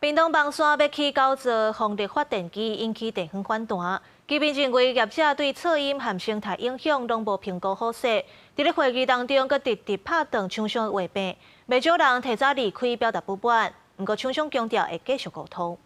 屏东邦山要起9座风力发电机，引起地方反弹。居民认为业者对噪音和生态影响拢无评估好势，伫咧会议当中，佮直直拍断厂商的话病，未少人提早离开表达不满。不过厂商强调会继续沟通。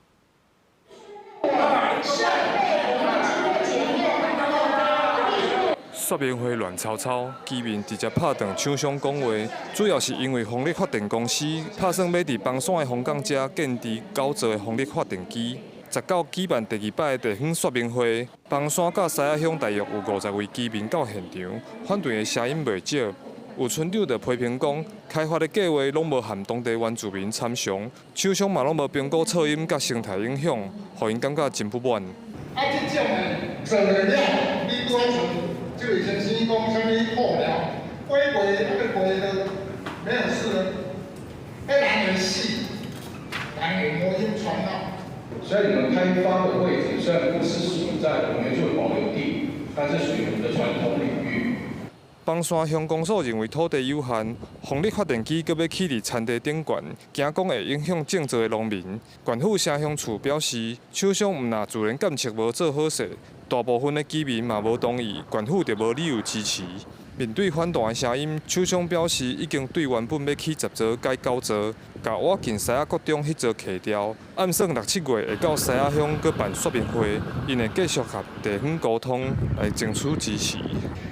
说明会乱吵吵，居民直接拍断厂商讲话，主要是因为风力发电公司打算要伫邦山的风港遮建置9座的风力发电机。19举办第2摆的地方说明会，邦山甲西仔乡大约有50位居民到现场，反对的声音袂少。有村长就批评讲，开发的计划拢无含当地原住民参详，厂商嘛拢无评估噪音甲生态影响，互因感觉真不满。这种的做了，你拄仔像就以前生讲什么破疗，规规的没有事了，人很细，人有魔音传到。所以你们开发的位置虽然不是属于在我们原住保留地，但是属于我们的传统领域。 邦山乡公所认为土地有限，风力发电机搁要起伫田地顶悬，惊讲会影响种植的农民。县府城乡处表示，厂商毋若自然监测无做好势，大部分的居民嘛无同意，县府就无理由支持。面对反弹的声音，厂商表示已经对原本要起10座改9座，甲我近西仔国中迄座砍掉。暗算6、7月会到西仔乡搁办说明会，因会继续甲地方沟通来争取支持。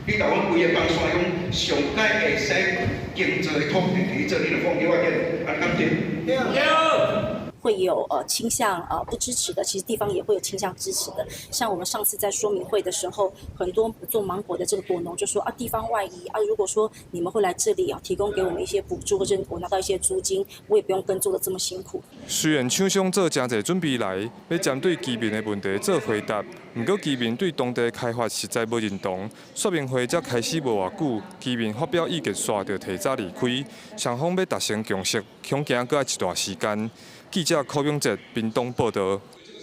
你甲阮规个邦山乡上届会使经做的土地去做你的风力发电，安敢对？对。 会有倾向不支持的，其实地方也会有倾向支持的。像我们上次在说明会的时候，很多做芒果的这个果农就说啊，地方外移啊，如果说你们会来这里提供给我们一些补助，或者我拿到一些租金，我也不用耕作的这么辛苦。虽然厂商做真侪准备来，要针对居民的问题做回答，不过居民对当地的开发实在无认同。说明会才开始无偌久，居民发表意见煞就提早离开，双方要达成共识，恐惊搁要一段时间。记者柯永哲，屏东报道。